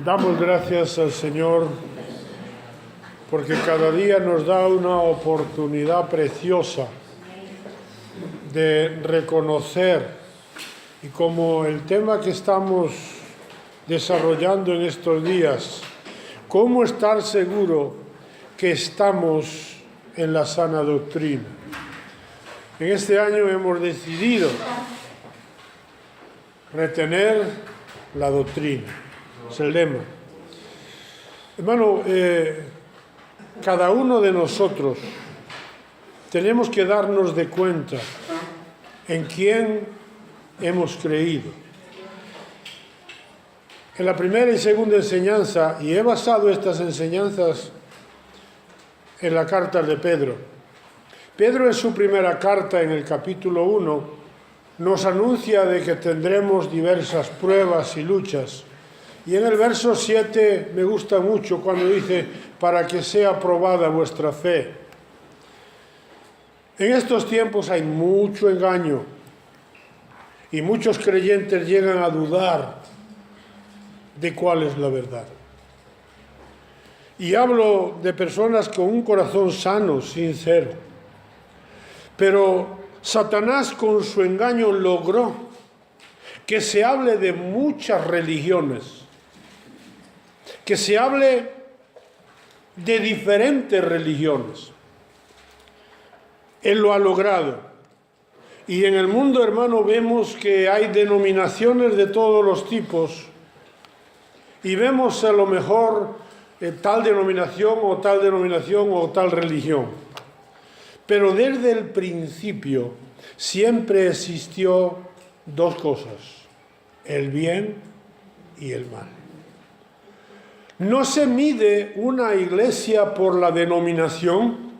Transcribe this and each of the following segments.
Damos gracias al Señor porque cada día nos da una oportunidad preciosa de reconocer, y como el tema que estamos desarrollando en estos días, cómo estar seguro que estamos en la sana doctrina. En este año hemos decidido retener la doctrina, es el lema. Hermano, cada uno de nosotros tenemos que darnos de cuenta en quién hemos creído. En la primera y segunda enseñanza, y he basado estas enseñanzas en la carta de Pedro. Pedro en su primera carta, en el capítulo 1, nos anuncia de que tendremos diversas pruebas y luchas. Y en el verso 7 me gusta mucho cuando dice, para que sea probada vuestra fe. En estos tiempos hay mucho engaño y muchos creyentes llegan a dudar de cuál es la verdad. Y hablo de personas con un corazón sano, sincero. Pero Satanás con su engaño logró que se hable de muchas religiones, que se hable de diferentes religiones. Él lo ha logrado. Y en el mundo, hermano, vemos que hay denominaciones de todos los tipos y vemos a lo mejor tal denominación o tal denominación o tal religión. Pero desde el principio siempre existió dos cosas, el bien y el mal. No se mide una iglesia por la denominación,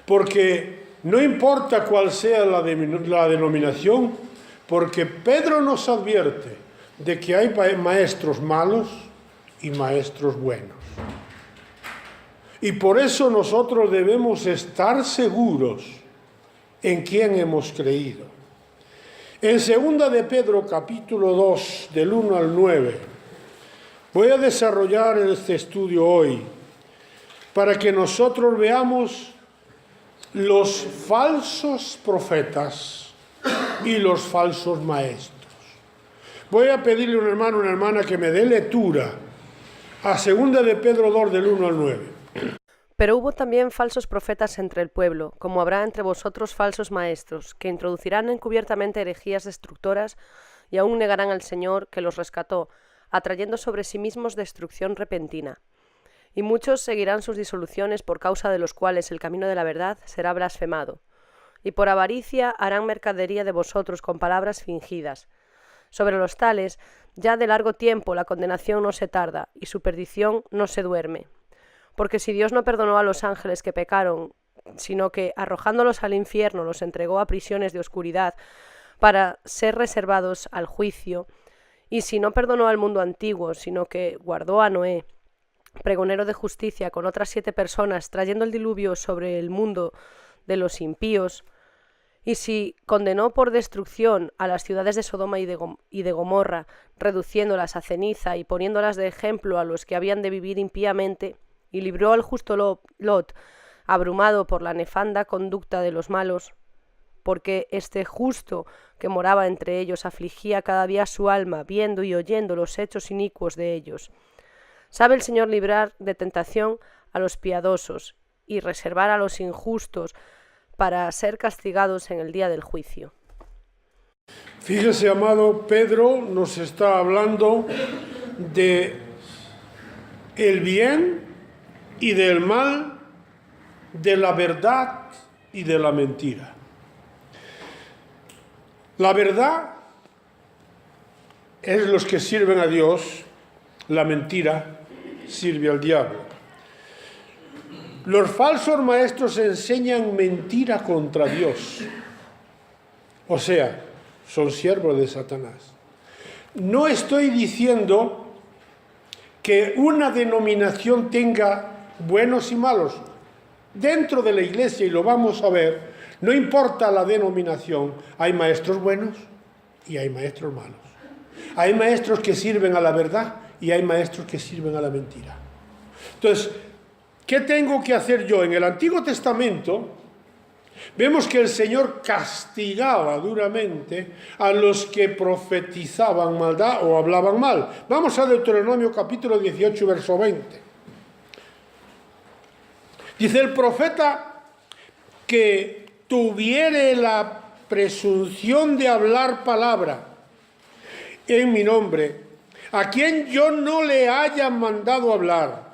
porque no importa cuál sea la denominación, porque Pedro nos advierte de que hay maestros malos y maestros buenos. Y por eso nosotros debemos estar seguros en quién hemos creído. En 2 de Pedro, capítulo 2, del 1 al 9, voy a desarrollar este estudio hoy para que nosotros veamos los falsos profetas y los falsos maestros. Voy a pedirle a un hermano, una hermana que me dé lectura a 2 de Pedro 2, del 1 al 9. Pero hubo también falsos profetas entre el pueblo, como habrá entre vosotros falsos maestros, que introducirán encubiertamente herejías destructoras y aún negarán al Señor que los rescató, atrayendo sobre sí mismos destrucción repentina. Y muchos seguirán sus disoluciones, por causa de los cuales el camino de la verdad será blasfemado. Y por avaricia harán mercadería de vosotros con palabras fingidas. Sobre los tales, ya de largo tiempo la condenación no se tarda, y su perdición no se duerme. Porque si Dios no perdonó a los ángeles que pecaron, sino que, arrojándolos al infierno, los entregó a prisiones de oscuridad para ser reservados al juicio, y si no perdonó al mundo antiguo, sino que guardó a Noé, pregonero de justicia, con otras 7 personas, trayendo el diluvio sobre el mundo de los impíos, y si condenó por destrucción a las ciudades de Sodoma y de Gomorra, reduciéndolas a ceniza y poniéndolas de ejemplo a los que habían de vivir impíamente, y libró al justo Lot, abrumado por la nefanda conducta de los malos, porque este justo que moraba entre ellos afligía cada día su alma, viendo y oyendo los hechos inicuos de ellos. Sabe el Señor librar de tentación a los piadosos y reservar a los injustos para ser castigados en el día del juicio. Fíjese, amado, Pedro nos está hablando de el bien y del mal, de la verdad y de la mentira. La verdad es los que sirven a Dios, la mentira sirve al diablo. Los falsos maestros enseñan mentira contra Dios, o sea, son siervos de Satanás. No estoy diciendo que una denominación tenga buenos y malos. Dentro de la iglesia, y lo vamos a ver, no importa la denominación, hay maestros buenos y hay maestros malos. Hay maestros que sirven a la verdad y hay maestros que sirven a la mentira. Entonces, ¿qué tengo que hacer yo? En el Antiguo Testamento vemos que el Señor castigaba duramente a los que profetizaban maldad o hablaban mal. Vamos a Deuteronomio capítulo 18, verso 20. Dice: el profeta que tuviere la presunción de hablar palabra en mi nombre, a quien yo no le haya mandado hablar,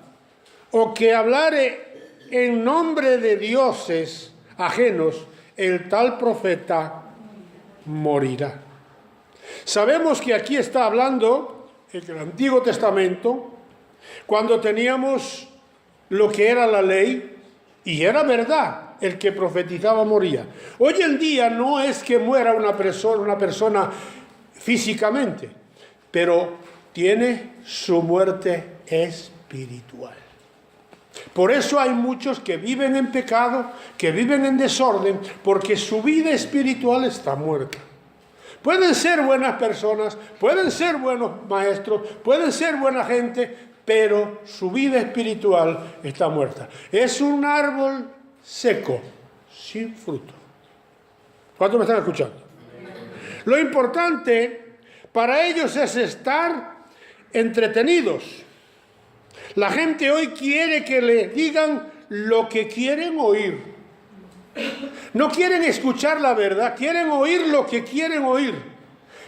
o que hablare en nombre de dioses ajenos, el tal profeta morirá. Sabemos que aquí está hablando en el Antiguo Testamento, cuando teníamos lo que era la ley, y era verdad, el que profetizaba moría. Hoy en día no es que muera una persona físicamente, pero tiene su muerte espiritual. Por eso hay muchos que viven en pecado, que viven en desorden, porque su vida espiritual está muerta. Pueden ser buenas personas, pueden ser buenos maestros, pueden ser buena gente, pero su vida espiritual está muerta. Es un árbol seco, sin fruto. ¿Cuántos me están escuchando? Lo importante para ellos es estar entretenidos. La gente hoy quiere que le digan lo que quieren oír. No quieren escuchar la verdad, quieren oír lo que quieren oír.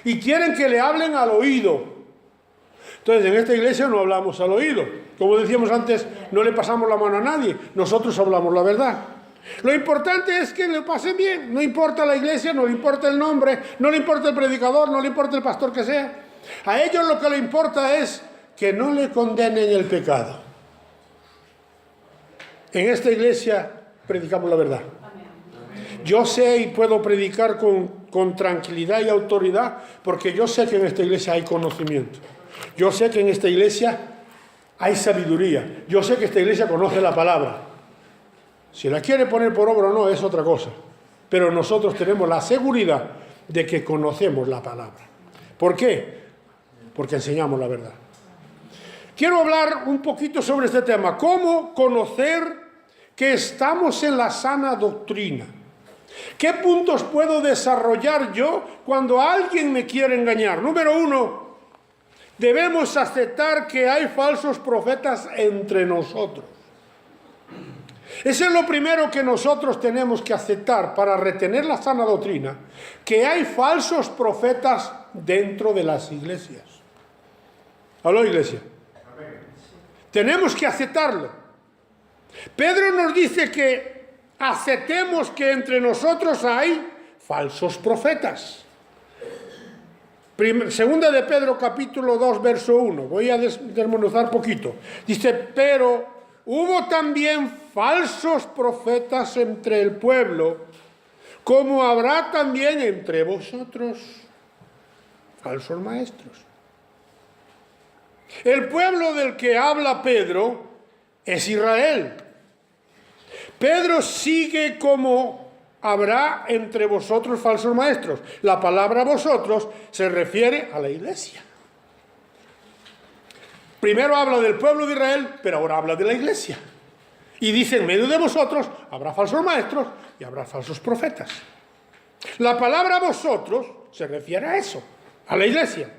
Y quieren que le hablen al oído. Entonces, en esta iglesia no hablamos al oído. Como decíamos antes, no le pasamos la mano a nadie. Nosotros hablamos la verdad. Lo importante es que le pasen bien. No importa la iglesia, no le importa el nombre, no le importa el predicador, no le importa el pastor que sea. A ellos lo que le importa es que no le condenen el pecado. En esta iglesia predicamos la verdad. Yo sé y puedo predicar con tranquilidad y autoridad, porque yo sé que en esta iglesia hay conocimiento. Yo sé que en esta iglesia hay sabiduría. Yo sé que esta iglesia conoce la palabra. Si la quiere poner por obra o no es otra cosa. Pero nosotros tenemos la seguridad de que conocemos la palabra. ¿Por qué? Porque enseñamos la verdad. Quiero hablar un poquito sobre este tema. ¿Cómo conocer que estamos en la sana doctrina? ¿Qué puntos puedo desarrollar yo cuando alguien me quiere engañar? Número 1, debemos aceptar que hay falsos profetas entre nosotros. Eso es lo primero que nosotros tenemos que aceptar para retener la sana doctrina, que hay falsos profetas dentro de las iglesias. ¿Aló, iglesia? Tenemos que aceptarlo. Pedro nos dice que aceptemos que entre nosotros hay falsos profetas. Segunda de Pedro capítulo 2 verso 1. Voy a desmenuzar poquito. Dice: pero hubo también falsos profetas entre el pueblo, como habrá también entre vosotros falsos maestros. El pueblo del que habla Pedro es Israel. Pedro sigue como habrá entre vosotros falsos maestros. La palabra vosotros se refiere a la iglesia. Primero habla del pueblo de Israel, pero ahora habla de la iglesia. Y dice: en medio de vosotros habrá falsos maestros y habrá falsos profetas. La palabra vosotros se refiere a eso, a la iglesia.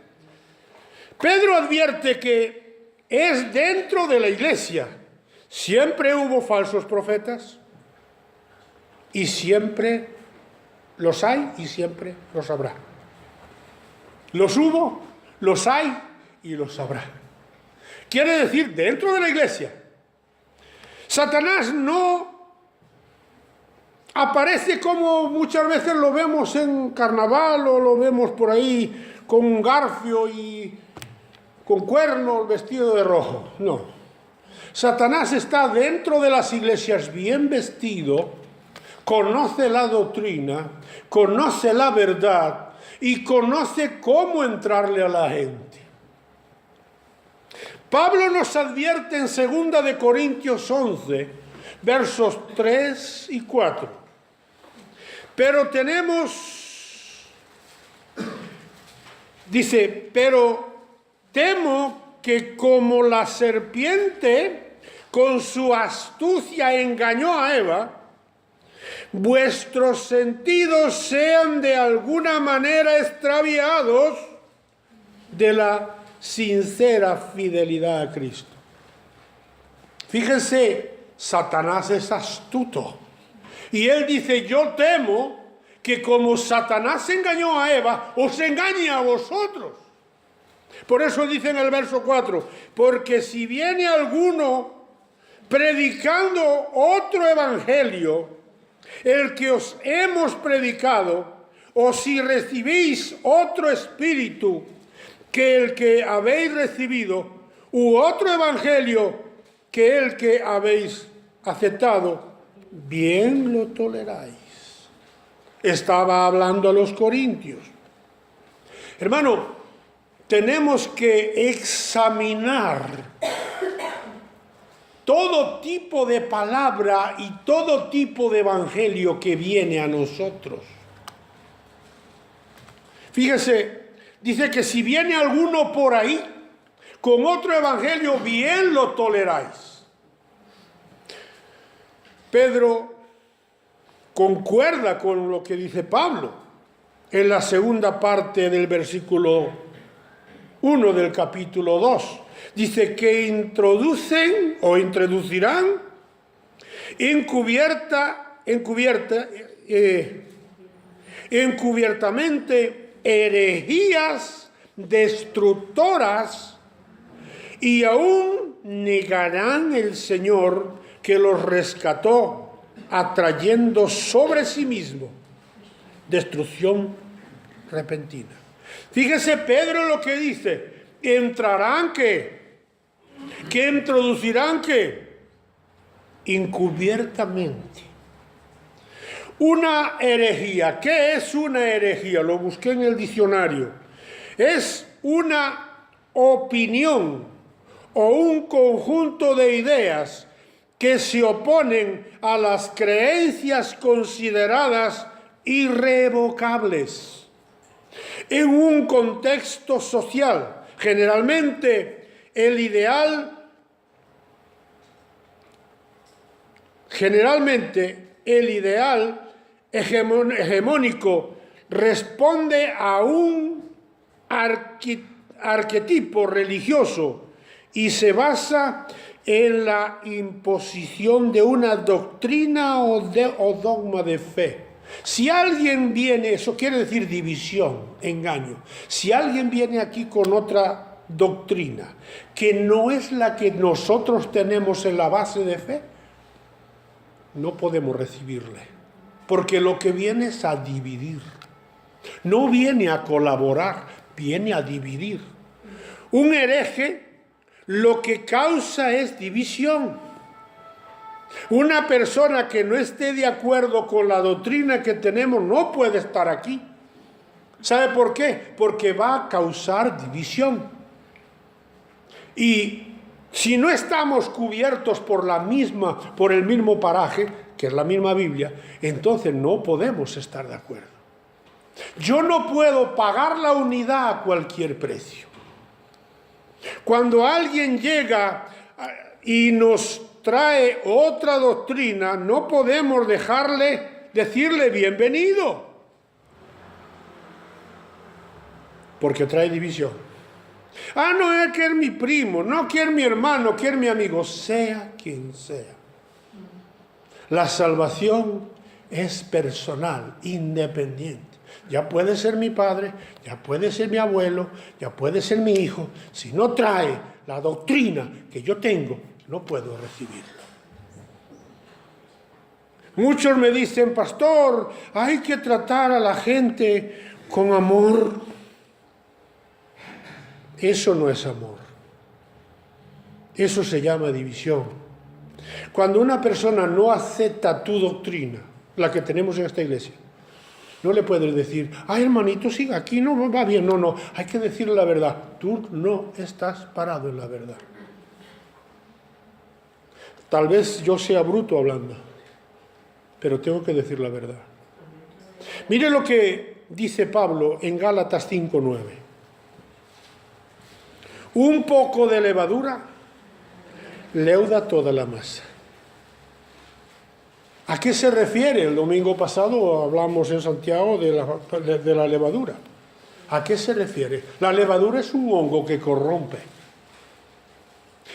Pedro advierte que es dentro de la iglesia. Siempre hubo falsos profetas y siempre los hay y siempre los habrá. Los hubo, los hay y los habrá. Quiere decir, dentro de la iglesia. Satanás no aparece como muchas veces lo vemos en carnaval o lo vemos por ahí con un garfio y con cuernos, vestido de rojo. No. Satanás está dentro de las iglesias bien vestido, conoce la doctrina, conoce la verdad y conoce cómo entrarle a la gente. Pablo nos advierte en 2 de Corintios 11, versos 3 y 4. Pero dice, pero temo que como la serpiente con su astucia engañó a Eva, vuestros sentidos sean de alguna manera extraviados de la sincera fidelidad a Cristo. Fíjense, Satanás es astuto. Y él dice, yo temo que como Satanás engañó a Eva, os engañe a vosotros. Por eso dice en el verso 4, porque si viene alguno predicando otro evangelio, el que os hemos predicado, o si recibís otro espíritu que el que habéis recibido, u otro evangelio que el que habéis aceptado, bien lo toleráis. Estaba hablando a los corintios. Hermano, tenemos que examinar todo tipo de palabra y todo tipo de evangelio que viene a nosotros. Fíjese, dice que si viene alguno por ahí con otro evangelio, bien lo toleráis. Pedro concuerda con lo que dice Pablo en la segunda parte del versículo 1 del capítulo 2. Dice que introducen o introducirán encubiertamente herejías destructoras y aún negarán el Señor que los rescató, atrayendo sobre sí mismo destrucción repentina. Fíjese Pedro lo que dice, entrarán que introducirán encubiertamente. Una herejía, ¿qué es una herejía? Lo busqué en el diccionario. Es una opinión o un conjunto de ideas que se oponen a las creencias consideradas irrevocables en un contexto social. Generalmente el ideal hegemónico responde a un arquetipo religioso y se basa en la imposición de una doctrina o dogma de fe. Si alguien viene, eso quiere decir división, engaño. Si alguien viene aquí con otra doctrina que no es la que nosotros tenemos en la base de fe, no podemos recibirle, porque lo que viene es a dividir. No viene a colaborar, viene a dividir. Un hereje lo que causa es división. Una persona que no esté de acuerdo con la doctrina que tenemos no puede estar aquí. ¿Sabe por qué? Porque va a causar división. Y si no estamos cubiertos por el mismo paraje, que es la misma Biblia, entonces no podemos estar de acuerdo. Yo no puedo pagar la unidad a cualquier precio. Cuando alguien llega y nos trae otra doctrina, no podemos decirle bienvenido, porque trae división. No es que es mi primo, no que es mi hermano, que es mi amigo, sea quien sea. La salvación es personal, independiente. Ya puede ser mi padre, ya puede ser mi abuelo, ya puede ser mi hijo. Si no trae la doctrina que yo tengo, no puedo recibirlo. Muchos me dicen, pastor, hay que tratar a la gente con amor. Eso no es amor. Eso se llama división. Cuando una persona no acepta tu doctrina, la que tenemos en esta iglesia, no le puedes decir, hermanito, siga aquí, no va bien. No, hay que decirle la verdad. Tú no estás parado en la verdad. Tal vez yo sea bruto hablando, pero tengo que decir la verdad. Mire lo que dice Pablo en Gálatas 5:9. Un poco de levadura leuda toda la masa. ¿A qué se refiere? El domingo pasado hablamos en Santiago de la levadura. ¿A qué se refiere? La levadura es un hongo que corrompe.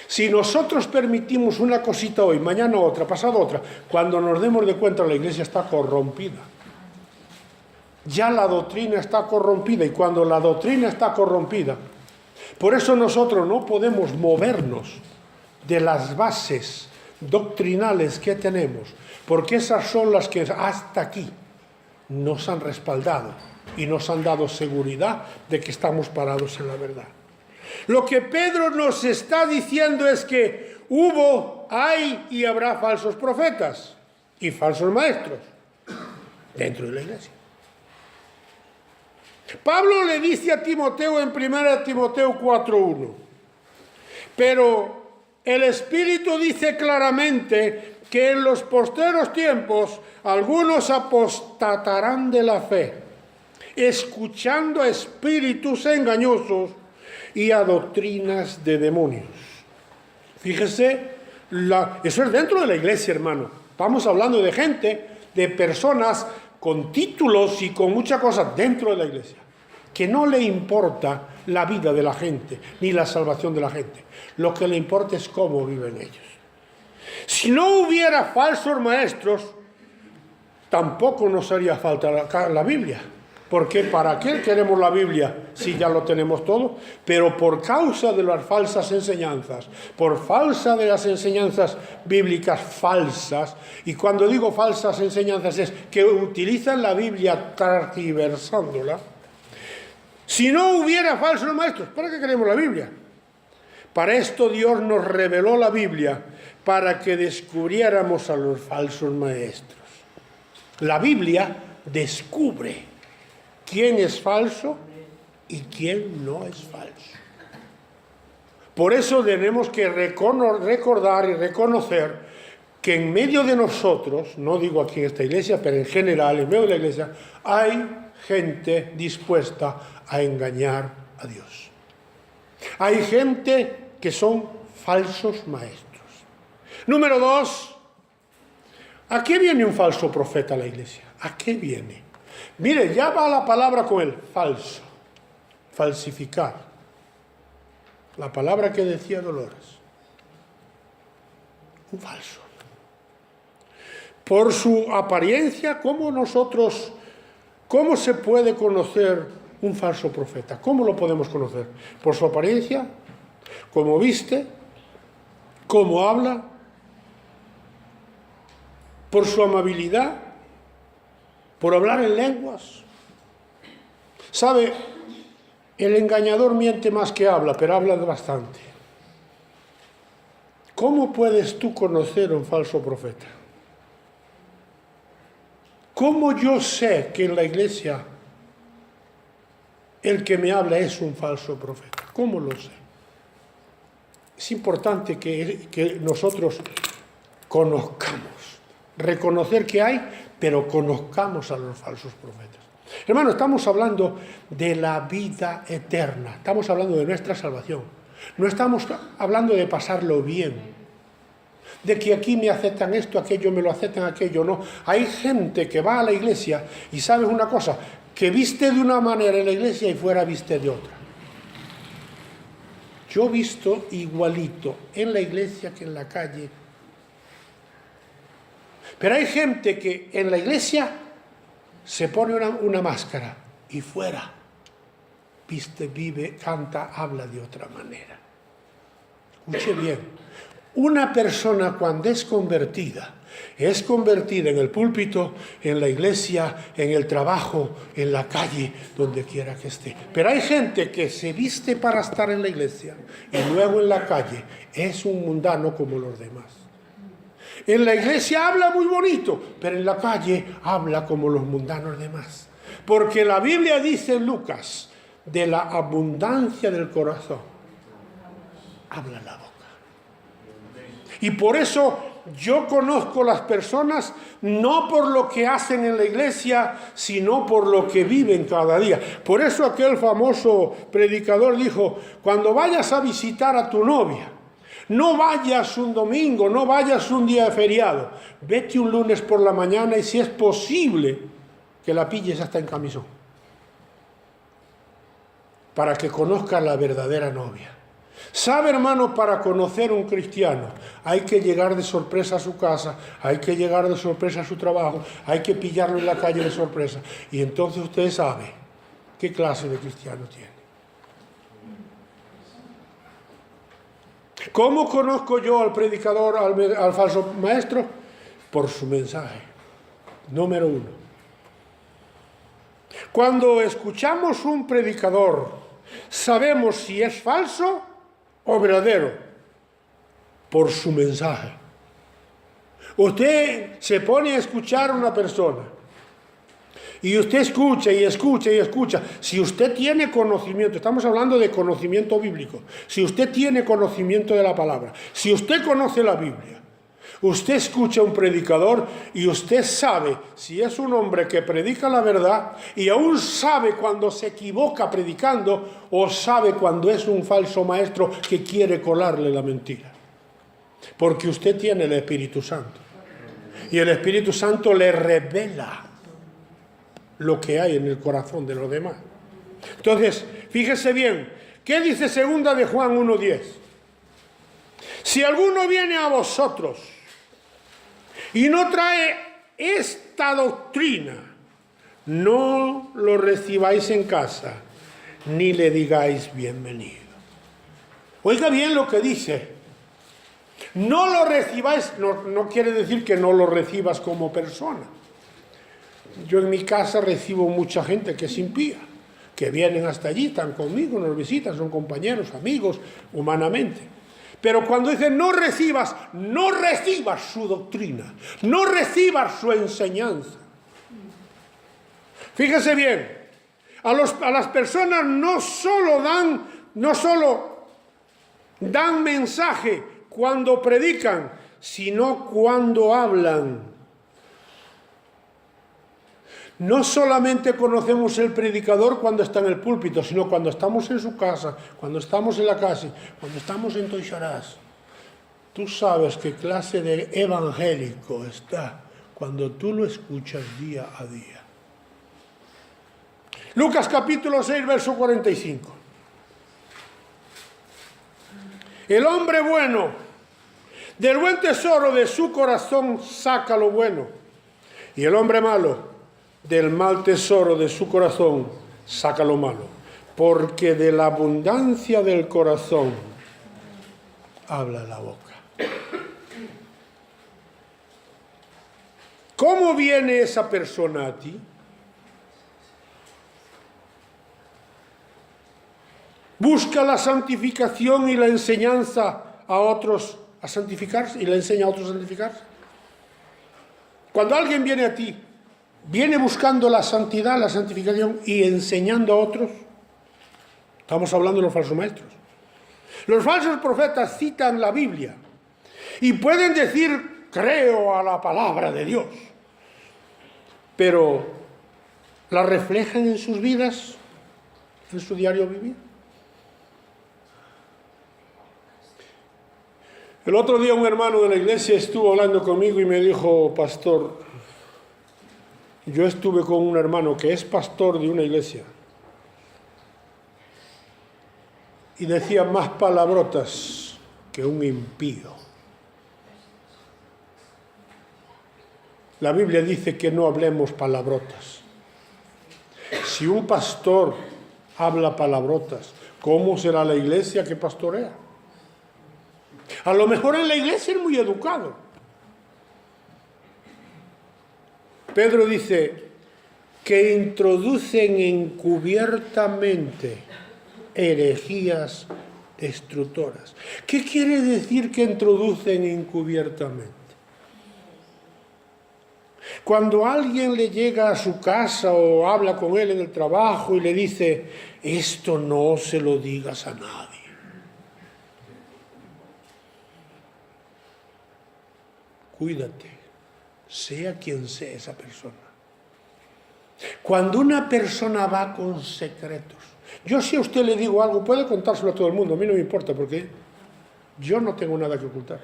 Si nosotros permitimos una cosita hoy, mañana otra, pasado otra, cuando nos demos de cuenta la iglesia está corrompida. Ya la doctrina está corrompida, y cuando la doctrina está corrompida, por eso nosotros no podemos movernos de las bases doctrinales que tenemos, porque esas son las que hasta aquí nos han respaldado y nos han dado seguridad de que estamos parados en la verdad. Lo que Pedro nos está diciendo es que hay y habrá falsos profetas y falsos maestros dentro de la iglesia. Pablo le dice a Timoteo en 1 Timoteo 4:1, pero el Espíritu dice claramente que en los postreros tiempos algunos apostatarán de la fe, escuchando a espíritus engañosos y a doctrinas de demonios. Fíjese, eso es dentro de la iglesia, hermano. Estamos hablando de gente, de personas con títulos y con muchas cosas dentro de la iglesia, que no le importa la vida de la gente, ni la salvación de la gente. Lo que le importa es cómo viven ellos. Si no hubiera falsos maestros, tampoco nos haría falta la Biblia. Porque ¿para qué queremos la Biblia si ya lo tenemos todo? Pero por causa de las falsas enseñanzas, por causa de las enseñanzas bíblicas falsas, y cuando digo falsas enseñanzas es que utilizan la Biblia tergiversándola. Si no hubiera falsos maestros, ¿para qué queremos la Biblia? Para esto Dios nos reveló la Biblia, para que descubriéramos a los falsos maestros. La Biblia descubre quién es falso y quién no es falso. Por eso tenemos que recordar y reconocer que en medio de nosotros, no digo aquí en esta iglesia, pero en general, en medio de la iglesia, hay gente dispuesta a engañar a Dios. Hay gente que son falsos maestros. Número 2, ¿a qué viene un falso profeta a la iglesia? ¿A qué viene? Mire, ya va la palabra con el falso, falsificar. La palabra que decía Dolores. Un falso. Por su apariencia, ¿cómo se puede conocer un falso profeta? ¿Cómo lo podemos conocer? Por su apariencia, cómo viste, cómo habla, por su amabilidad, por hablar en lenguas. ¿Sabe? El engañador miente más que habla, pero habla bastante. ¿Cómo puedes tú conocer un falso profeta? ¿Cómo yo sé que en la iglesia el que me habla es un falso profeta? ¿Cómo lo sé? Es importante que nosotros conozcamos, reconocer que hay, pero conozcamos a los falsos profetas. Hermano, estamos hablando de la vida eterna, estamos hablando de nuestra salvación. No estamos hablando de pasarlo bien, de que aquí me aceptan esto, aquello, me lo aceptan aquello, no. Hay gente que va a la iglesia y sabes una cosa, que viste de una manera en la iglesia y fuera viste de otra. Yo he visto igualito en la iglesia que en la calle. Pero hay gente que en la iglesia se pone una máscara y fuera viste, vive, canta, habla de otra manera. Escuche bien, una persona cuando es convertida en el púlpito, en la iglesia, en el trabajo, en la calle, donde quiera que esté. Pero hay gente que se viste para estar en la iglesia y luego en la calle es un mundano como los demás. En la iglesia habla muy bonito, pero en la calle habla como los mundanos demás. Porque la Biblia dice en Lucas, de la abundancia del corazón habla la boca. Y por eso yo conozco las personas no por lo que hacen en la iglesia, sino por lo que viven cada día. Por eso aquel famoso predicador dijo, cuando vayas a visitar a tu novia, no vayas un domingo, no vayas un día de feriado, vete un lunes por la mañana y si es posible que la pilles hasta en camisón, para que conozca la verdadera novia. ¿Sabe, hermano? Para conocer un cristiano hay que llegar de sorpresa a su casa, hay que llegar de sorpresa a su trabajo, hay que pillarlo en la calle de sorpresa. Y entonces usted sabe qué clase de cristiano tiene. ¿Cómo conozco yo al predicador, al falso maestro? Por su mensaje. Número 1. Cuando escuchamos un predicador, sabemos si es falso o verdadero por su mensaje. Usted se pone a escuchar a una persona y usted escucha y escucha y escucha. Si usted tiene conocimiento, estamos hablando de conocimiento bíblico, si usted tiene conocimiento de la palabra, si usted conoce la Biblia, usted escucha a un predicador y usted sabe si es un hombre que predica la verdad y aún sabe cuando se equivoca predicando o sabe cuando es un falso maestro que quiere colarle la mentira. Porque usted tiene el Espíritu Santo y el Espíritu Santo le revela lo que hay en el corazón de los demás. Entonces, fíjese bien, ¿qué dice 2 de Juan 1:10? Si alguno viene a vosotros y no trae esta doctrina, no lo recibáis en casa, ni le digáis bienvenido. Oiga bien lo que dice. No lo recibáis, no quiere decir que no lo recibas como persona. Yo en mi casa recibo mucha gente que es impía, que vienen hasta allí, están conmigo, nos visitan, son compañeros, amigos, humanamente. Pero cuando dicen no recibas su doctrina, no recibas su enseñanza. Fíjese bien, a las personas no solo dan mensaje cuando predican, sino cuando hablan. No solamente conocemos el predicador cuando está en el púlpito, sino cuando estamos en su casa, cuando estamos en la calle, cuando estamos en Toys R Us. Tú sabes qué clase de evangélico está cuando tú lo escuchas día a día. Lucas capítulo 6, verso 45. El hombre bueno, del buen tesoro de su corazón saca lo bueno, y el hombre malo, del mal tesoro de su corazón saca lo malo, porque de la abundancia del corazón habla la boca. ¿Cómo viene esa persona a ti? Busca la santificación y la enseñanza a otros a santificarse y le enseña a otros a santificarse. Cuando alguien viene a ti, viene buscando la santidad, la santificación y enseñando a otros. Estamos hablando de los falsos maestros. Los falsos profetas citan la Biblia y pueden decir, creo a la palabra de Dios, pero ¿la reflejan en sus vidas, en su diario vivir? El otro día un hermano de la iglesia estuvo hablando conmigo y me dijo, pastor, yo estuve con un hermano que es pastor de una iglesia y decía más palabrotas que un impío. La Biblia dice que no hablemos palabrotas. Si un pastor habla palabrotas, ¿cómo será la iglesia que pastorea? A lo mejor en la iglesia es muy educado. Pedro dice que introducen encubiertamente herejías destructoras. ¿Qué quiere decir que introducen encubiertamente? Cuando alguien le llega a su casa o habla con él en el trabajo y le dice, esto no se lo digas a nadie. cuídate, sea quien sea esa persona. Cuando una persona va con secretos, yo si a usted le digo algo, puede contárselo a todo el mundo, a mí no me importa, porque yo no tengo nada que ocultar.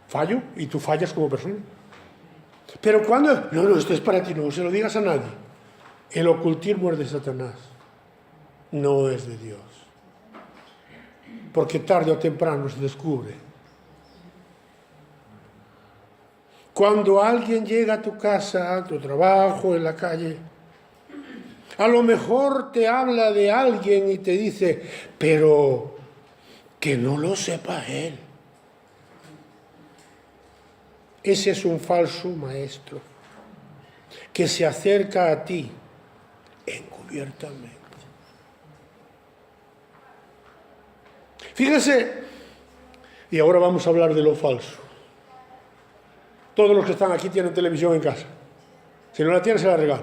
Fallo y tú fallas como persona. Pero cuando, no, esto es para ti, no se lo digas a nadie. El ocultismo es de Satanás, no es de Dios. Porque tarde o temprano se descubre. Cuando alguien llega a tu casa, a tu trabajo, en la calle, a lo mejor te habla de alguien y te dice, pero que no lo sepa él. Ese es un falso maestro que se acerca a ti encubiertamente. Fíjese, y ahora vamos a hablar de lo falso. Todos los que están aquí tienen televisión en casa. Si no la tienen, se la regalo.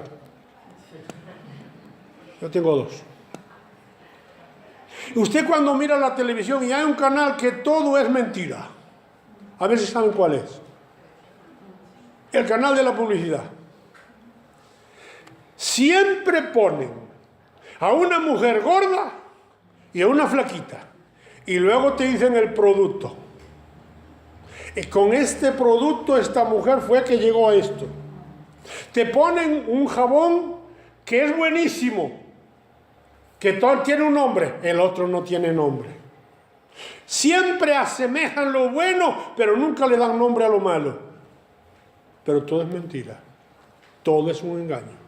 Yo tengo 2. Usted cuando mira la televisión y hay un canal que todo es mentira, a ver si saben cuál es. El canal de la publicidad. Siempre ponen a una mujer gorda y a una flaquita. Y luego te dicen el producto. Y con este producto esta mujer fue que llegó a esto. Te ponen un jabón que es buenísimo, que todo tiene un nombre, el otro no tiene nombre. Siempre asemejan lo bueno, pero nunca le dan nombre a lo malo. Pero todo es mentira. Todo es un engaño.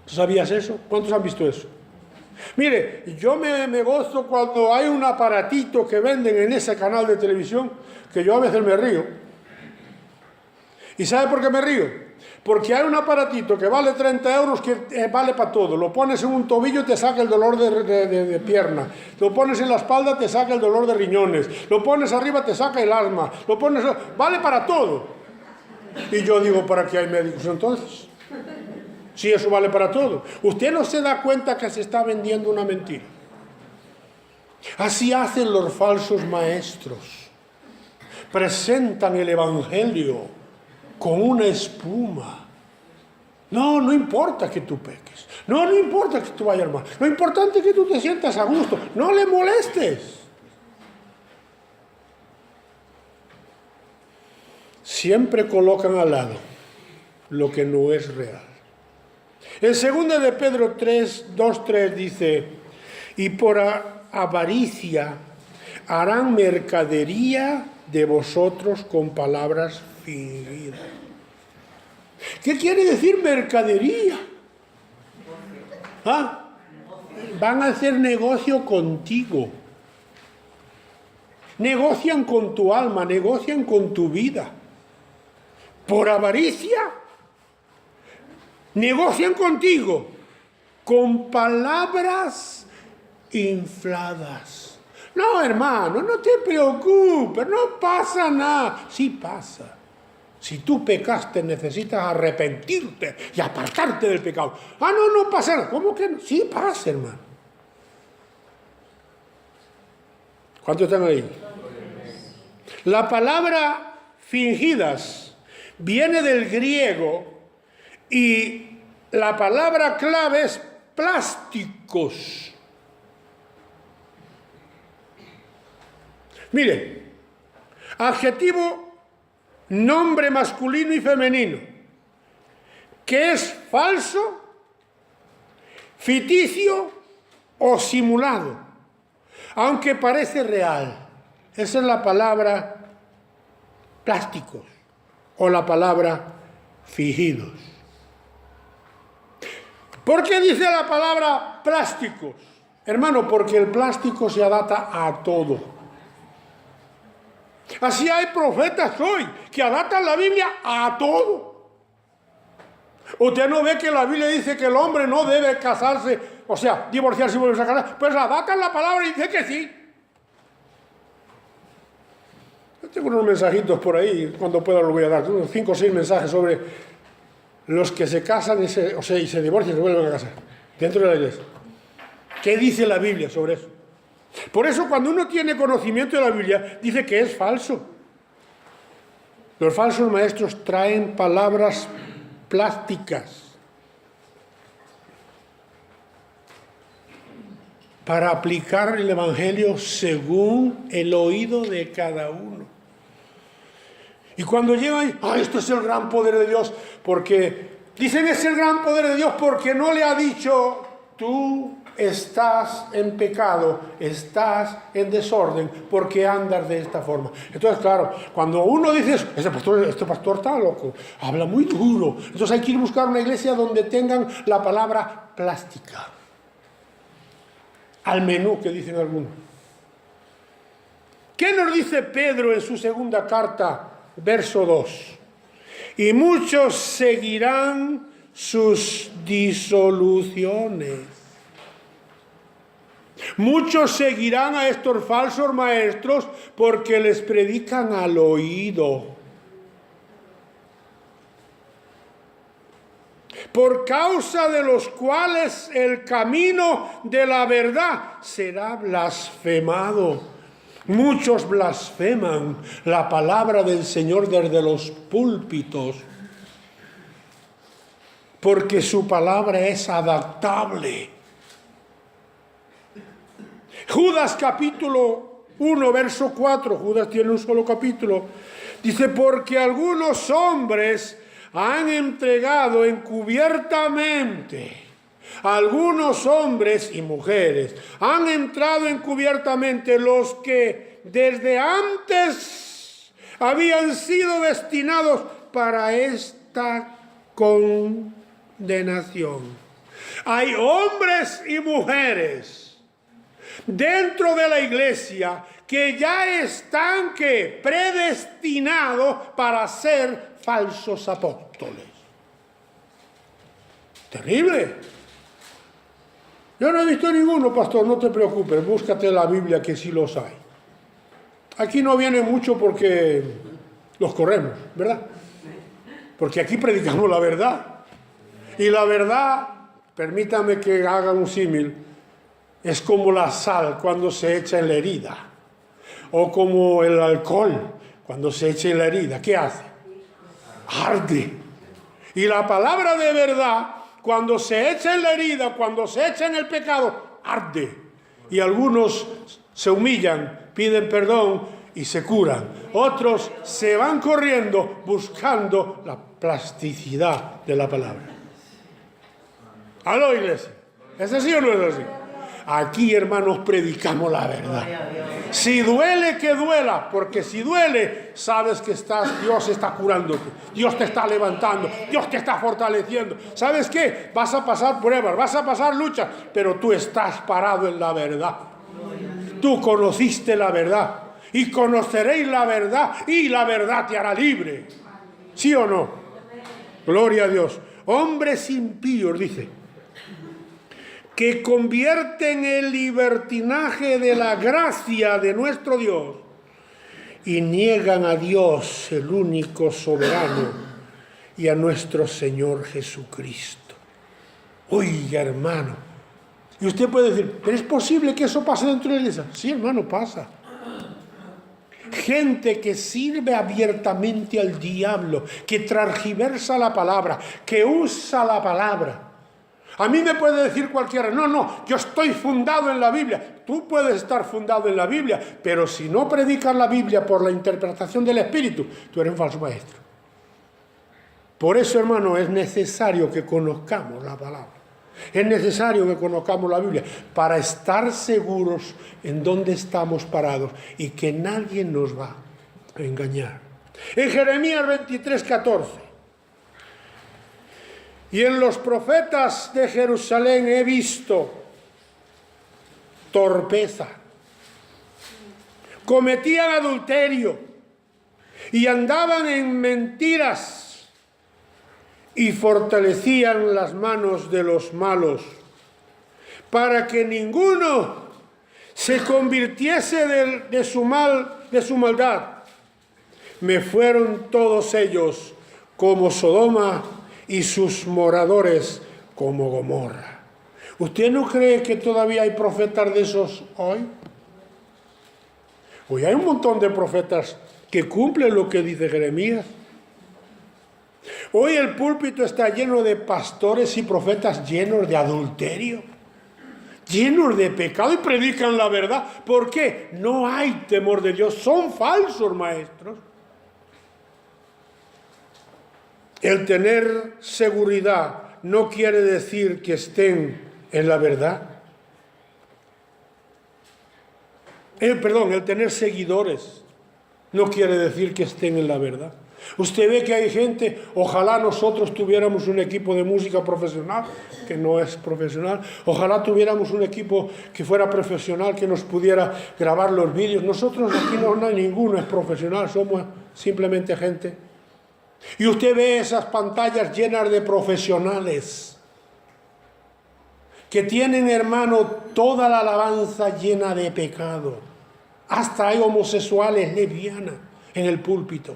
¿Sabías eso? ¿Cuántos han visto eso? Mire, yo me gozo cuando hay un aparatito que venden en ese canal de televisión, que yo a veces me río. ¿Y sabe por qué me río? Porque hay un aparatito que vale 30 euros que vale para todo. Lo pones en un tobillo y te saca el dolor de pierna. Lo pones en la espalda, te saca el dolor de riñones. Lo pones arriba, te saca el asma. Vale para todo. Y yo digo, ¿para qué hay médicos entonces? Si eso vale para todo. Usted no se da cuenta que se está vendiendo una mentira. Así hacen los falsos maestros. Presentan el evangelio con una espuma. No importa que tú peques. No importa que tú vayas mal. Lo importante es que tú te sientas a gusto. No le molestes. Siempre colocan al lado lo que no es real. En 2 de Pedro 2:3 dice, y por avaricia harán mercadería de vosotros con palabras fingidas. ¿Qué quiere decir mercadería? Van a hacer negocio contigo. Negocian con tu alma, negocian con tu vida. Por avaricia, negocian contigo con palabras infladas. No, hermano, no te preocupes, no pasa nada. Sí pasa. Si tú pecaste, necesitas arrepentirte y apartarte del pecado. No pasa nada. ¿Cómo que no? Sí pasa, hermano. ¿Cuántos están ahí? La palabra fingidas viene del griego y la palabra clave es plásticos. Mire, adjetivo, nombre masculino y femenino, que es falso, ficticio o simulado, aunque parece real. Esa es la palabra plásticos o la palabra fingidos. ¿Por qué dice la palabra plásticos? Hermano, porque el plástico se adapta a todo. Así hay profetas hoy que adaptan la Biblia a todo. Usted no ve que la Biblia dice que el hombre no debe casarse, o sea, divorciarse y volverse a casar. Pues adaptan la palabra y dice que sí. Yo tengo unos mensajitos por ahí, cuando pueda los voy a dar, unos 5 o 6 mensajes sobre los que se casan y se divorcian y se vuelven a casar dentro de la iglesia. ¿Qué dice la Biblia sobre eso? Por eso cuando uno tiene conocimiento de la Biblia, dice que es falso. Los falsos maestros traen palabras plásticas para aplicar el Evangelio según el oído de cada uno. Y cuando llegan, este es el gran poder de Dios, porque dicen es el gran poder de Dios porque no le ha dicho, tú estás en pecado, estás en desorden, porque andas de esta forma. Entonces, claro, cuando uno dice eso, este pastor está loco, habla muy duro. Entonces hay que ir a buscar una iglesia donde tengan la palabra plástica. Al menú, que dicen algunos. ¿Qué nos dice Pedro en su segunda carta, verso 2? Y muchos seguirán sus disoluciones. Muchos seguirán a estos falsos maestros porque les predican al oído. Por causa de los cuales el camino de la verdad será blasfemado. Muchos blasfeman la palabra del Señor desde los púlpitos, porque su palabra es adaptable. Judas capítulo 1, verso 4, Judas tiene un solo capítulo, dice, porque algunos hombres han entregado encubiertamente, algunos hombres y mujeres han entrado encubiertamente, los que desde antes habían sido destinados para esta condenación. Hay hombres y mujeres dentro de la iglesia que ya están predestinados para ser falsos apóstoles. Terrible. Yo no he visto ninguno, pastor, no te preocupes, búscate la Biblia que sí los hay. Aquí no viene mucho porque los corremos, ¿verdad? Porque aquí predicamos la verdad. Y la verdad, permítame que haga un símil, es como la sal cuando se echa en la herida, o como el alcohol cuando se echa en la herida. ¿Qué hace? Arde. Y la palabra de verdad, cuando se echa en la herida, cuando se echa en el pecado, arde. Y algunos se humillan, piden perdón y se curan. Otros se van corriendo buscando la plasticidad de la palabra. ¿Aló, iglesia? ¿Es así o no es así? Aquí, hermanos, predicamos la verdad. Si duele, que duela, porque si duele, sabes que Dios está curándote, Dios te está levantando, Dios te está fortaleciendo. ¿Sabes qué? Vas a pasar pruebas, vas a pasar luchas, pero tú estás parado en la verdad. Tú conociste la verdad y conoceréis la verdad y la verdad te hará libre. ¿Sí o no? Gloria a Dios. Hombres impíos, dice, que convierten el libertinaje de la gracia de nuestro Dios y niegan a Dios, el único soberano, y a nuestro Señor Jesucristo. Oiga, hermano, y usted puede decir, ¿pero es posible que eso pase dentro de la iglesia? Sí, hermano, pasa. Gente que sirve abiertamente al diablo, que transgiversa la palabra, que usa la palabra. A mí me puede decir cualquiera, no, yo estoy fundado en la Biblia. Tú puedes estar fundado en la Biblia, pero si no predicas la Biblia por la interpretación del Espíritu, tú eres un falso maestro. Por eso, hermano, es necesario que conozcamos la palabra. Es necesario que conozcamos la Biblia para estar seguros en dónde estamos parados y que nadie nos va a engañar. En Jeremías 23:14. Y en los profetas de Jerusalén he visto torpeza. Cometían adulterio y andaban en mentiras y fortalecían las manos de los malos para que ninguno se convirtiese de su maldad. Me fueron todos ellos como Sodoma y sus moradores como Gomorra. ¿Usted no cree que todavía hay profetas de esos hoy? Hoy hay un montón de profetas que cumple lo que dice Jeremías. Hoy el púlpito está lleno de pastores y profetas llenos de adulterio, llenos de pecado y predican la verdad. ¿Por qué? No hay temor de Dios, son falsos maestros. El tener seguridad no quiere decir que estén en la verdad. El tener seguidores no quiere decir que estén en la verdad. Usted ve que hay gente, ojalá nosotros tuviéramos un equipo de música profesional, que no es profesional, ojalá tuviéramos un equipo que fuera profesional, que nos pudiera grabar los vídeos. Nosotros aquí no hay ninguno, es profesional, somos simplemente gente. Y usted ve esas pantallas llenas de profesionales, que tienen, hermano, toda la alabanza llena de pecado. Hasta hay homosexuales, lesbianas en el púlpito.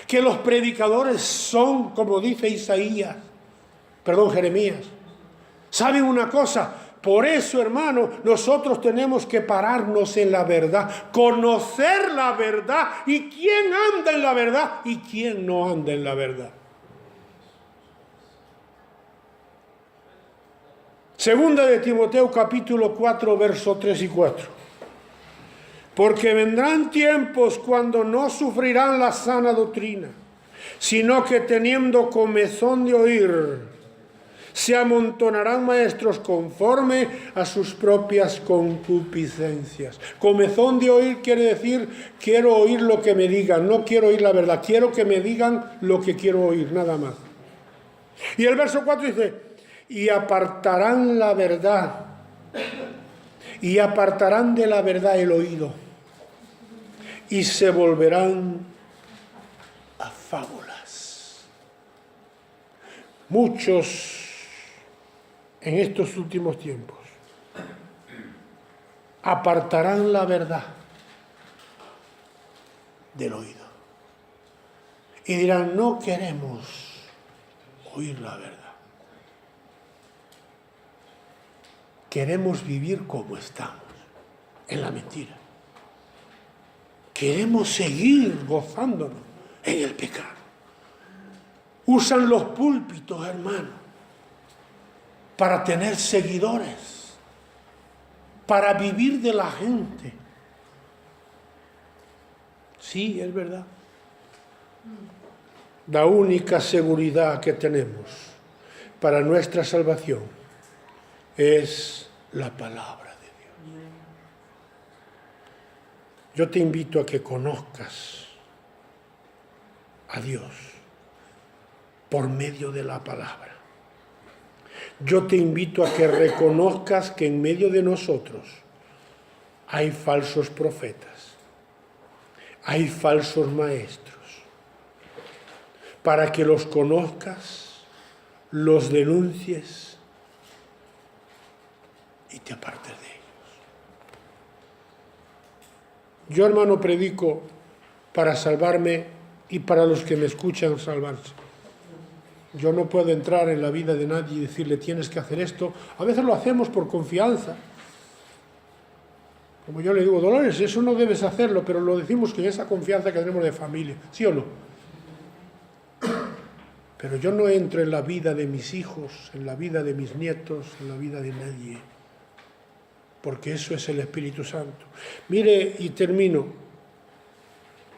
Que los predicadores son, como dice Jeremías. ¿Saben una cosa? Por eso, hermano, nosotros tenemos que pararnos en la verdad, conocer la verdad y quién anda en la verdad y quién no anda en la verdad. Segunda de Timoteo capítulo 4, verso 3 y 4. Porque vendrán tiempos cuando no sufrirán la sana doctrina, sino que teniendo comezón de oír, se amontonarán maestros conforme a sus propias concupiscencias. Comezón de oír quiere decir, quiero oír lo que me digan, no quiero oír la verdad, quiero que me digan lo que quiero oír, nada más. Y el verso 4 dice, y apartarán la verdad, y apartarán de la verdad el oído, y se volverán a fábulas. Muchos en estos últimos tiempos apartarán la verdad del oído y dirán, no queremos oír la verdad. Queremos vivir como estamos, en la mentira. Queremos seguir gozándonos en el pecado. Usan los púlpitos, hermano, para tener seguidores, para vivir de la gente. Sí, es verdad. La única seguridad que tenemos para nuestra salvación es la palabra de Dios. Yo te invito a que conozcas a Dios por medio de la palabra. Yo te invito a que reconozcas que en medio de nosotros hay falsos profetas, hay falsos maestros, para que los conozcas, los denuncies y te apartes de ellos. Yo, hermano, predico para salvarme y para los que me escuchan salvarse. Yo no puedo entrar en la vida de nadie y decirle tienes que hacer esto. A veces lo hacemos por confianza. Como yo le digo, Dolores, eso no debes hacerlo, pero lo decimos con esa confianza que tenemos de familia, ¿sí o no? Pero yo no entro en la vida de mis hijos, en la vida de mis nietos, en la vida de nadie, porque eso es el Espíritu Santo. Mire, y termino.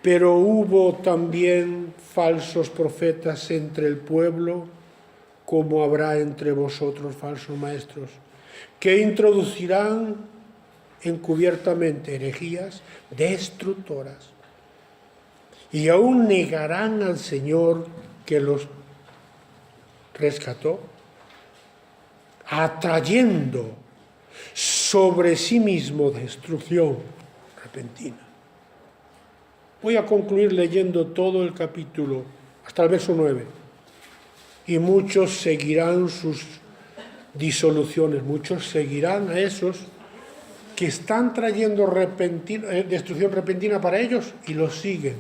Pero hubo también falsos profetas entre el pueblo, como habrá entre vosotros falsos maestros, que introducirán encubiertamente herejías destructoras y aún negarán al Señor que los rescató, atrayendo sobre sí mismo destrucción repentina. Voy a concluir leyendo todo el capítulo, hasta el verso 9. Y muchos seguirán sus disoluciones, muchos seguirán a esos que están trayendo destrucción repentina para ellos y los siguen.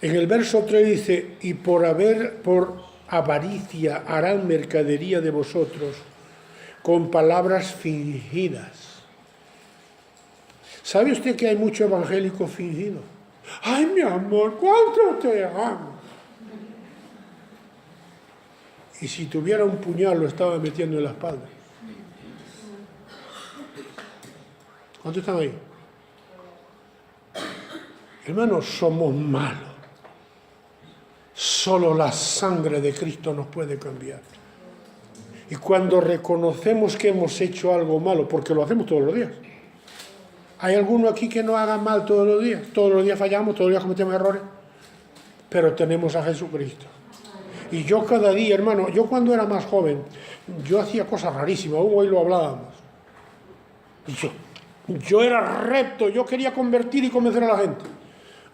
En el verso 3 dice, y por avaricia harán mercadería de vosotros con palabras fingidas. ¿Sabe usted que hay mucho evangélico fingido? ¡Ay, mi amor, cuánto te amo! Y si tuviera un puñal lo estaba metiendo en la espalda. ¿Cuántos están ahí? Hermanos, somos malos. Solo la sangre de Cristo nos puede cambiar. Y cuando reconocemos que hemos hecho algo malo, porque lo hacemos todos los días. ¿Hay alguno aquí que no haga mal todos los días? Todos los días fallamos, todos los días cometemos errores. Pero tenemos a Jesucristo. Y yo cada día, hermano, yo cuando era más joven, yo hacía cosas rarísimas, hoy lo hablábamos. Yo era recto, yo quería convertir y convencer a la gente.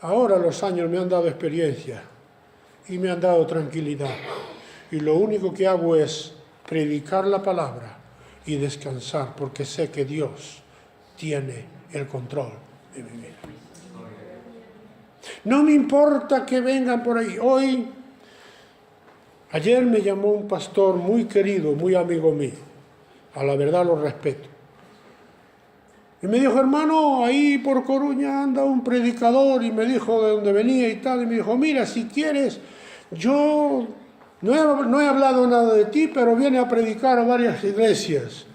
Ahora los años me han dado experiencia y me han dado tranquilidad. Y lo único que hago es predicar la palabra y descansar, porque sé que Dios tiene el control de mi vida. No me importa que vengan por ahí. Ayer me llamó un pastor muy querido, muy amigo mío. A la verdad lo respeto. Y me dijo, hermano, ahí por Coruña anda un predicador, y me dijo de dónde venía y tal, y me dijo, mira, si quieres, yo no he hablado nada de ti, pero viene a predicar a varias iglesias.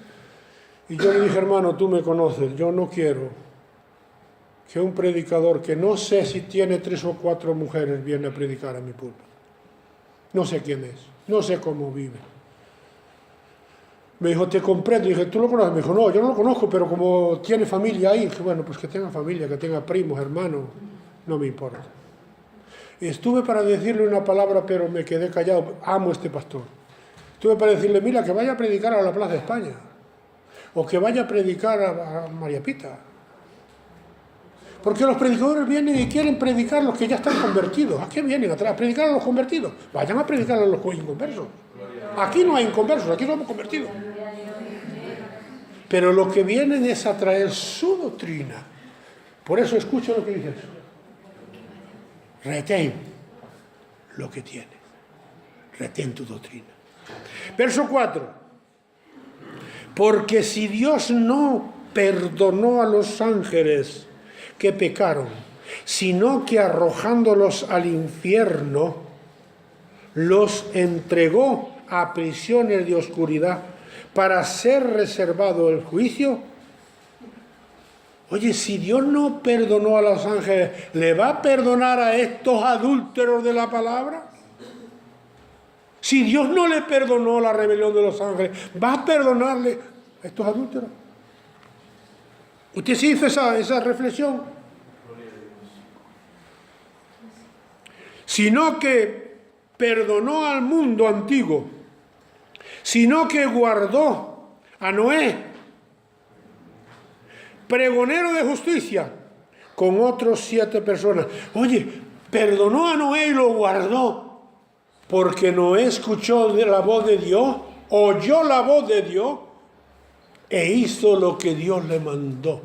Y yo le dije, hermano, tú me conoces, yo no quiero que un predicador que no sé si tiene 3 o 4 mujeres viene a predicar a mi púlpito. No sé quién es, no sé cómo vive. Me dijo, te comprendo. Y dije, ¿tú lo conoces? Me dijo, no, yo no lo conozco, pero como tiene familia ahí, dije, bueno, pues que tenga familia, que tenga primos, hermanos, no me importa. Y estuve para decirle una palabra, pero me quedé callado. Amo a este pastor. Estuve para decirle, mira, que vaya a predicar a la Plaza de España, o que vaya a predicar a María Pita. Porque los predicadores vienen y quieren predicar a los que ya están convertidos. ¿A qué vienen atrás? ¿A predicar a los convertidos? Vayan a predicar a los inconversos. Aquí no hay inconversos, aquí somos convertidos. Pero lo que vienen es a traer su doctrina. Por eso escucha lo que dice eso. Retén lo que tienes. Retén tu doctrina. Verso 4. Porque si Dios no perdonó a los ángeles que pecaron, sino que arrojándolos al infierno, los entregó a prisiones de oscuridad para ser reservado el juicio. Oye, si Dios no perdonó a los ángeles, ¿le va a perdonar a estos adúlteros de la palabra? Si Dios no le perdonó la rebelión de los ángeles, ¿va a perdonarle a estos adúlteros? ¿Usted sí hizo esa reflexión? Sino que perdonó al mundo antiguo, sino que guardó a Noé, pregonero de justicia, con otros 7 personas. Oye, perdonó a Noé y lo guardó, porque Noé escuchó la voz de Dios, oyó la voz de Dios, e hizo lo que Dios le mandó.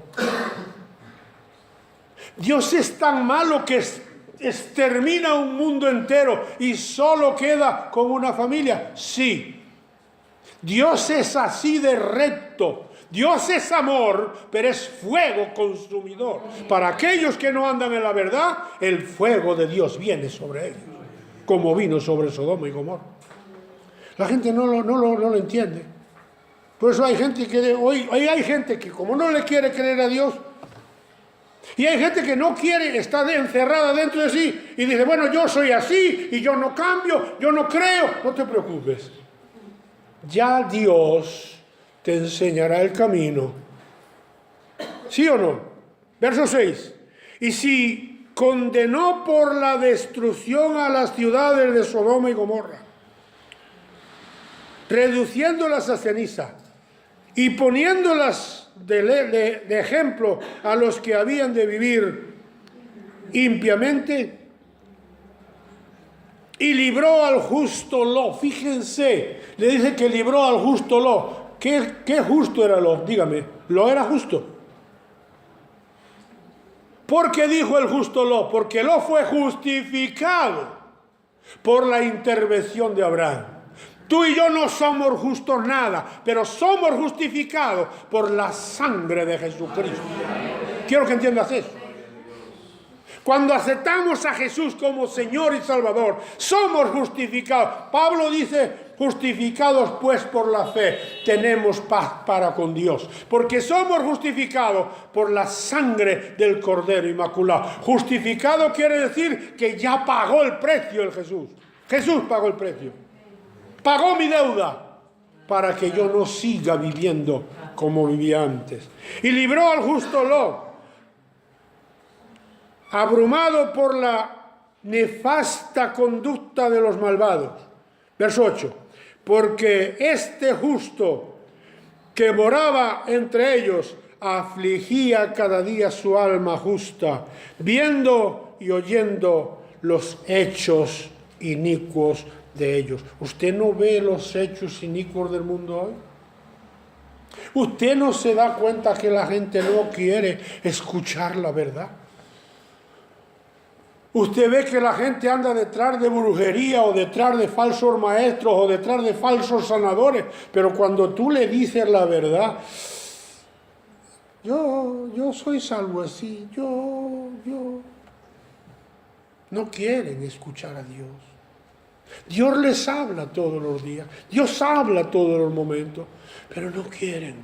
Dios es tan malo que extermina un mundo entero y solo queda con una familia. Sí, Dios es así de recto. Dios es amor, pero es fuego consumidor. Para aquellos que no andan en la verdad, el fuego de Dios viene sobre ellos, como vino sobre Sodoma y Gomorra. La gente no lo entiende. Por eso hay gente que hoy hay gente que como no le quiere creer a Dios, y hay gente que no quiere, está encerrada dentro de sí y dice, bueno, yo soy así y yo no cambio, yo no creo. No te preocupes. Ya Dios te enseñará el camino. ¿Sí o no? Verso 6. Y si condenó por la destrucción a las ciudades de Sodoma y Gomorra, reduciéndolas a ceniza y poniéndolas de ejemplo a los que habían de vivir impiamente, y libró al justo Lot. Fíjense, le dice que libró al justo Lot. ¿Qué justo era Lot? Dígame, ¿Lot era justo? ¿Por qué dijo el justo Lot? Porque Lot fue justificado por la intervención de Abraham. Tú y yo no somos justos nada, pero somos justificados por la sangre de Jesucristo, Quiero que entiendas eso. Cuando aceptamos a Jesús como Señor y Salvador, somos justificados. Pablo dice, justificados pues por la fe, tenemos paz para con Dios. Porque somos justificados por la sangre del Cordero Inmaculado. Justificado quiere decir que ya pagó el precio el Jesús. Jesús pagó el precio. Pagó mi deuda para que yo no siga viviendo como vivía antes. Y libró al justo Lot, abrumado por la nefasta conducta de los malvados. Verso 8. Porque este justo que moraba entre ellos afligía cada día su alma justa, viendo y oyendo los hechos inicuos de ellos. ¿Usted no ve los hechos inicuos del mundo hoy? ¿Usted no se da cuenta que la gente no quiere escuchar la verdad? Usted ve que la gente anda detrás de brujería o detrás de falsos maestros o detrás de falsos sanadores, pero cuando tú le dices la verdad, yo soy salvo así, no quieren escuchar a Dios. Dios les habla todos los días, Dios habla todos los momentos, pero no quieren.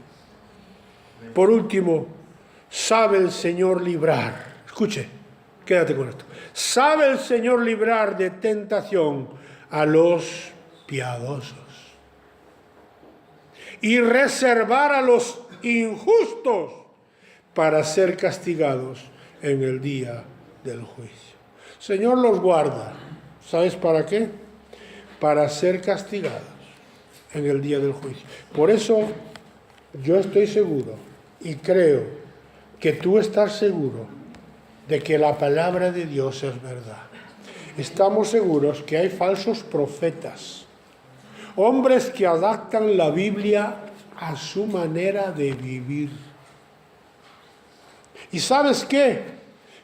Por último, sabe el Señor librar. Escuche, quédate con esto. Sabe el Señor librar de tentación a los piadosos y reservar a los injustos para ser castigados en el día del juicio. Señor los guarda. ¿Sabes para qué? Para ser castigados en el día del juicio. Por eso yo estoy seguro y creo que tú estás seguro de que la palabra de Dios es verdad. Estamos seguros que hay falsos profetas, hombres que adaptan la Biblia a su manera de vivir. ¿Y sabes qué?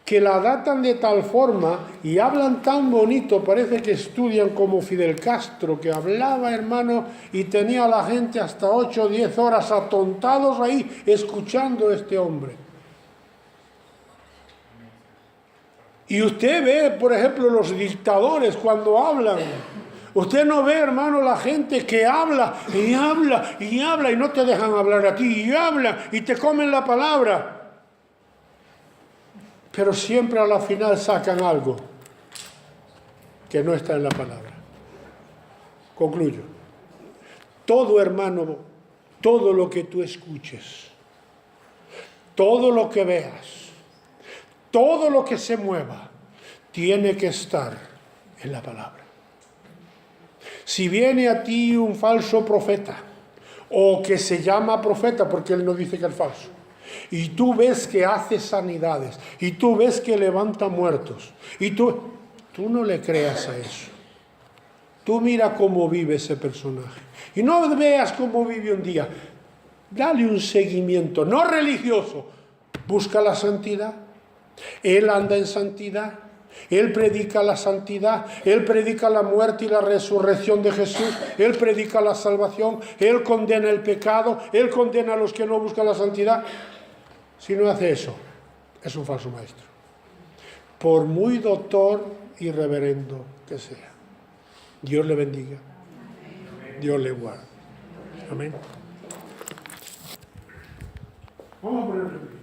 Que la adaptan de tal forma y hablan tan bonito, parece que estudian como Fidel Castro, que hablaba, hermano, y tenía a la gente hasta 8 o 10 horas atontados ahí escuchando a este hombre. Y usted ve, por ejemplo, los dictadores cuando hablan. Usted no ve, hermano, la gente que habla y habla y habla y no te dejan hablar a ti, y habla y te comen la palabra. Pero siempre a la final sacan algo que no está en la palabra. Concluyo. Todo, hermano, todo lo que tú escuches, todo lo que veas, todo lo que se mueva, tiene que estar en la palabra. Si viene a ti un falso profeta, o que se llama profeta, porque él no dice que es falso, y tú ves que hace sanidades, y tú ves que levanta muertos, y tú no le creas a eso. Tú mira cómo vive ese personaje, y no veas cómo vive un día. Dale un seguimiento, no religioso. Busca la santidad. Él anda en santidad, Él predica la santidad, Él predica la muerte y la resurrección de Jesús, Él predica la salvación, Él condena el pecado, Él condena a los que no buscan la santidad. Si no hace eso, es un falso maestro, por muy doctor y reverendo que sea. Dios le bendiga, Dios le guarde. Amén. Vamos a ponerlo.